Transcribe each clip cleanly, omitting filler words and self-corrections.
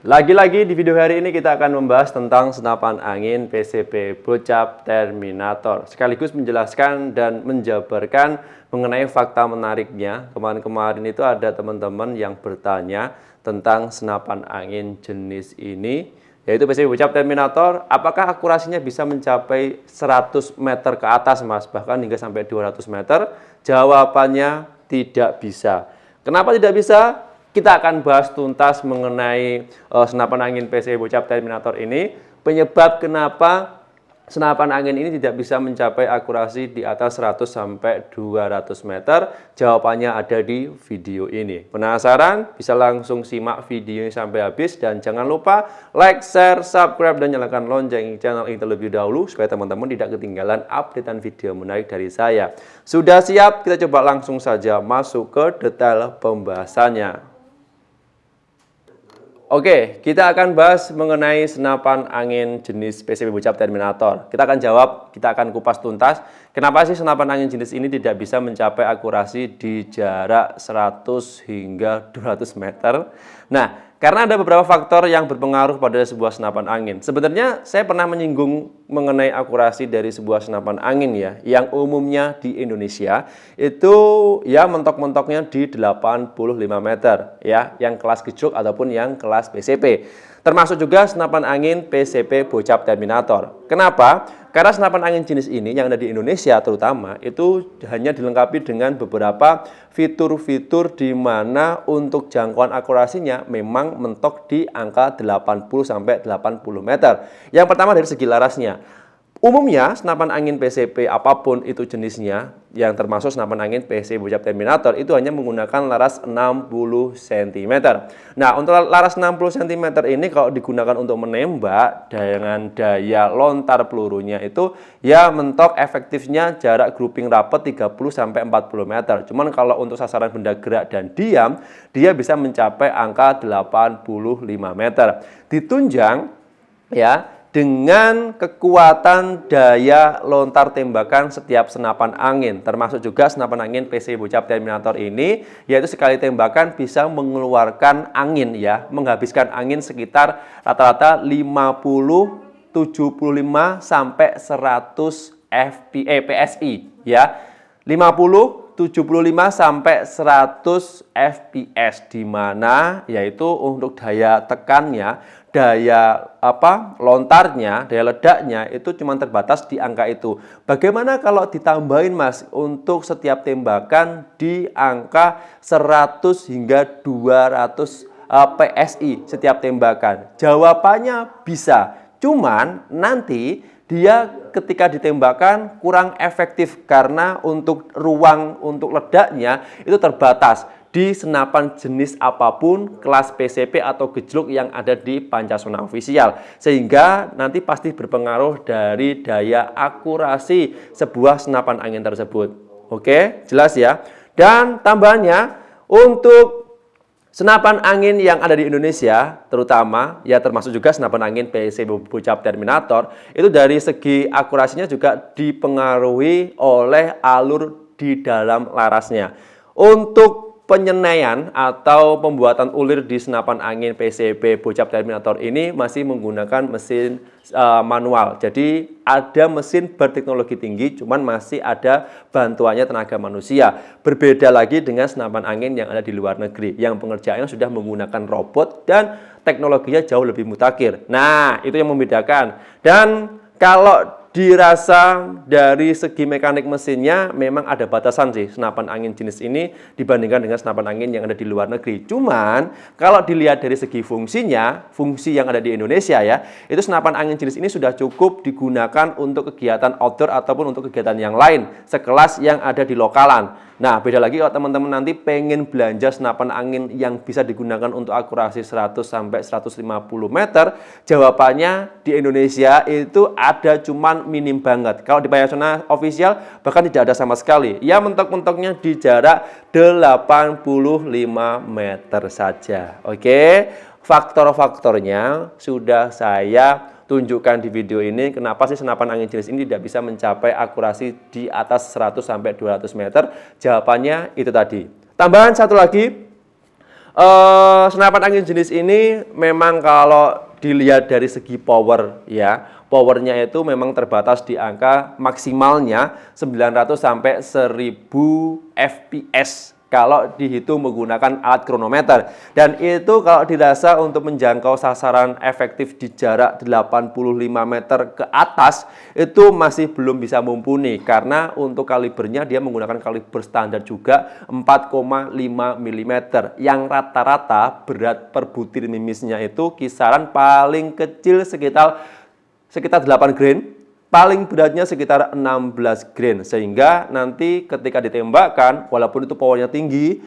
Lagi-lagi di video hari ini kita akan membahas tentang senapan angin PCP Bocap Terminator, sekaligus menjelaskan dan menjabarkan mengenai fakta menariknya. Kemarin-kemarin itu ada teman-teman yang bertanya tentang senapan angin jenis ini, yaitu PCP Bocap Terminator. Apakah akurasinya bisa mencapai 100 meter ke atas, Mas? Bahkan hingga sampai 200 meter? Jawabannya tidak bisa. Kenapa tidak bisa? Kita akan bahas tuntas mengenai senapan angin PCP Bocap Terminator ini, penyebab kenapa senapan angin ini tidak bisa mencapai akurasi di atas 100 sampai 200 meter. Jawabannya ada di video ini. Penasaran? Bisa langsung simak videonya sampai habis dan jangan lupa like, share, subscribe dan nyalakan lonceng channel ini terlebih dahulu supaya teman-teman tidak ketinggalan updatean video menarik dari saya. Sudah siap? Kita coba langsung saja masuk ke detail pembahasannya. Oke, kita akan bahas mengenai senapan angin jenis PCP Bocap Terminator. Kita akan jawab, kita akan kupas tuntas, kenapa sih senapan angin jenis ini tidak bisa mencapai akurasi di jarak 100 hingga 200 meter. Nah, karena ada beberapa faktor yang berpengaruh pada sebuah senapan angin. Sebenarnya saya pernah menyinggung mengenai akurasi dari sebuah senapan angin ya, yang umumnya di Indonesia itu ya mentok-mentoknya di 85 meter ya, yang kelas gejluk ataupun yang kelas PCP. Termasuk juga senapan angin PCP Bocap Terminator. Kenapa? Karena senapan angin jenis ini yang ada di Indonesia terutama itu hanya dilengkapi dengan beberapa fitur-fitur di mana untuk jangkauan akurasinya memang mentok di angka 80 sampai 80 meter. Yang pertama dari segi larasnya. Umumnya senapan angin PCP apapun itu jenisnya, yang termasuk senapan angin PCP Bocap Terminator itu hanya menggunakan laras 60 cm. Nah, untuk laras 60 cm ini kalau digunakan untuk menembak dengan daya lontar pelurunya itu ya mentok efektifnya jarak grouping rapat 30 sampai 40 meter. Cuman kalau untuk sasaran benda gerak dan diam, dia bisa mencapai angka 85 meter. Ditunjang ya dengan kekuatan daya lontar tembakan setiap senapan angin, termasuk juga senapan angin PCP Bocap Terminator ini, yaitu sekali tembakan bisa mengeluarkan angin ya, menghabiskan angin sekitar rata-rata 50, 75 sampai 100 PSI ya. 50, 75 sampai 100 fps, di mana yaitu untuk daya tekannya, daya lontarnya, daya ledaknya itu cuma terbatas di angka itu. Bagaimana kalau ditambahin, Mas, untuk setiap tembakan di angka 100 hingga 200 PSI setiap tembakan? Jawabannya bisa. Cuman nanti dia ketika ditembakkan kurang efektif karena untuk ruang untuk ledaknya itu terbatas di senapan jenis apapun kelas PCP atau gejluk yang ada di Pancasona Official, sehingga nanti pasti berpengaruh dari daya akurasi sebuah senapan angin tersebut. Oke, jelas ya. Dan tambahannya untuk senapan angin yang ada di Indonesia, terutama, ya termasuk juga senapan angin PCP Bocap Terminator, itu dari segi akurasinya juga dipengaruhi oleh alur di dalam larasnya. Untuk penyenaian atau pembuatan ulir di senapan angin PCP Bocap Terminator ini masih menggunakan mesin manual. Jadi ada mesin berteknologi tinggi, cuman masih ada bantuannya tenaga manusia. Berbeda lagi dengan senapan angin yang ada di luar negeri, yang pengerjaannya sudah menggunakan robot dan teknologinya jauh lebih mutakhir. Nah, itu yang membedakan. Dan kalau dirasa dari segi mekanik mesinnya memang ada batasan sih senapan angin jenis ini dibandingkan dengan senapan angin yang ada di luar negeri. Cuman kalau dilihat dari segi fungsinya, fungsi yang ada di Indonesia ya, itu senapan angin jenis ini sudah cukup digunakan untuk kegiatan outdoor ataupun untuk kegiatan yang lain, sekelas yang ada di lokalan. Nah, beda lagi kalau teman-teman nanti pengen belanja senapan angin yang bisa digunakan untuk akurasi 100 sampai 150 meter, jawabannya di Indonesia itu ada cuman minim banget. Kalau di Pancasona Official bahkan tidak ada sama sekali. Ya mentok-mentoknya di jarak 85 meter saja. Oke, faktor-faktornya sudah saya tunjukkan di video ini. Kenapa sih senapan angin jenis ini tidak bisa mencapai akurasi di atas 100 sampai 200 meter? Jawabannya itu tadi. Tambahan satu lagi, Senapan angin jenis ini memang kalau dilihat dari segi power ya, powernya itu memang terbatas di angka maksimalnya 900 sampai 1000 fps kalau dihitung menggunakan alat kronometer. Dan itu kalau dirasa untuk menjangkau sasaran efektif di jarak 85 meter ke atas itu masih belum bisa mumpuni, karena untuk kalibernya dia menggunakan kaliber standar juga 4,5 mm yang rata-rata berat per butir mimisnya itu kisaran paling kecil sekitar 8 grain, paling beratnya sekitar 16 grain, sehingga nanti ketika ditembakkan walaupun itu powernya tinggi,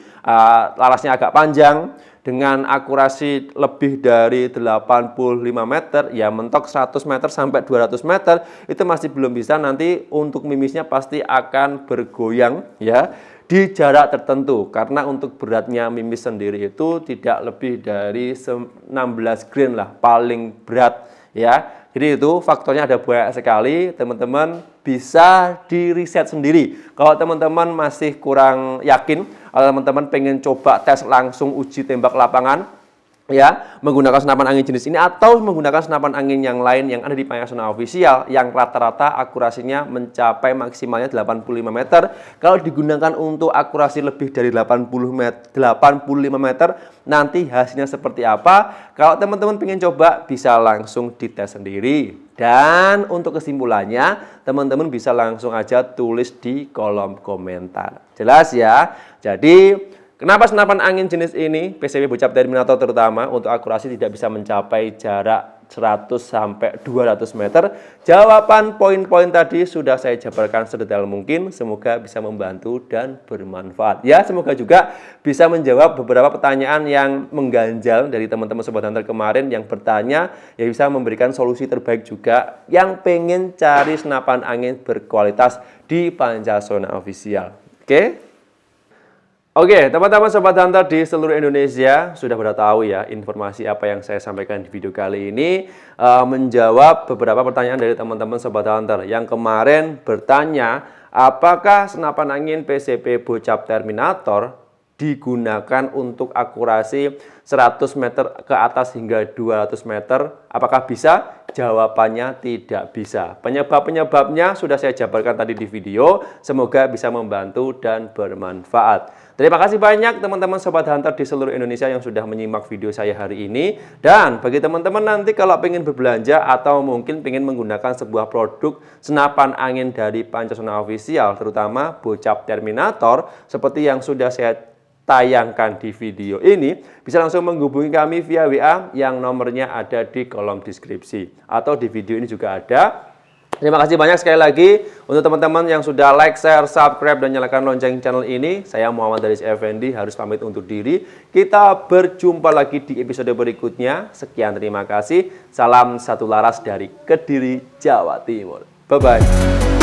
larasnya agak panjang dengan akurasi lebih dari 85 meter, ya mentok 100 meter sampai 200 meter itu masih belum bisa, nanti untuk mimisnya pasti akan bergoyang ya di jarak tertentu, karena untuk beratnya mimis sendiri itu tidak lebih dari 16 grain lah paling berat ya. Jadi itu faktornya ada banyak sekali, teman-teman bisa di riset sendiri. Kalau teman-teman masih kurang yakin, atau teman-teman pengen coba tes langsung uji tembak lapangan, ya menggunakan senapan angin jenis ini atau menggunakan senapan angin yang lain yang ada di Panasonic Official yang rata-rata akurasinya mencapai maksimalnya 85 meter. Kalau digunakan untuk akurasi lebih dari 85 meter, nanti hasilnya seperti apa? Kalau teman-teman pengen coba bisa langsung dites sendiri. Dan untuk kesimpulannya, teman-teman bisa langsung aja tulis di kolom komentar. Jelas ya? Jadi kenapa senapan angin jenis ini, PCP Bocap Terminator terutama, untuk akurasi tidak bisa mencapai jarak 100 sampai 200 meter? Jawaban poin-poin tadi sudah saya jabarkan sedetail mungkin. Semoga bisa membantu dan bermanfaat. Ya, semoga juga bisa menjawab beberapa pertanyaan yang mengganjal dari teman-teman Sobat Hunter kemarin yang bertanya, ya bisa memberikan solusi terbaik juga yang pengen cari senapan angin berkualitas di Panasonic Official. Oke, teman-teman Sobat Hunter di seluruh Indonesia sudah pada tahu ya informasi apa yang saya sampaikan di video kali ini, menjawab beberapa pertanyaan dari teman-teman Sobat Hunter yang kemarin bertanya apakah senapan angin PCP Bocap Terminator digunakan untuk akurasi 100 meter ke atas hingga 200 meter, apakah bisa? Jawabannya tidak bisa. Penyebab-penyebabnya sudah saya jabarkan tadi di video, semoga bisa membantu dan bermanfaat. Terima kasih banyak teman-teman Sobat Hunter di seluruh Indonesia yang sudah menyimak video saya hari ini. Dan bagi teman-teman nanti kalau ingin berbelanja atau mungkin ingin menggunakan sebuah produk senapan angin dari Panasonic Official, terutama Bocap Terminator, seperti yang sudah saya tayangkan di video ini, bisa langsung menghubungi kami via WA yang nomornya ada di kolom deskripsi. Atau di video ini juga ada. Terima kasih banyak sekali lagi untuk teman-teman yang sudah like, share, subscribe, dan nyalakan lonceng channel ini. Saya Muhammad Daris Effendi harus pamit undur diri. Kita berjumpa lagi di episode berikutnya. Sekian, terima kasih. Salam satu laras dari Kediri, Jawa Timur. Bye-bye.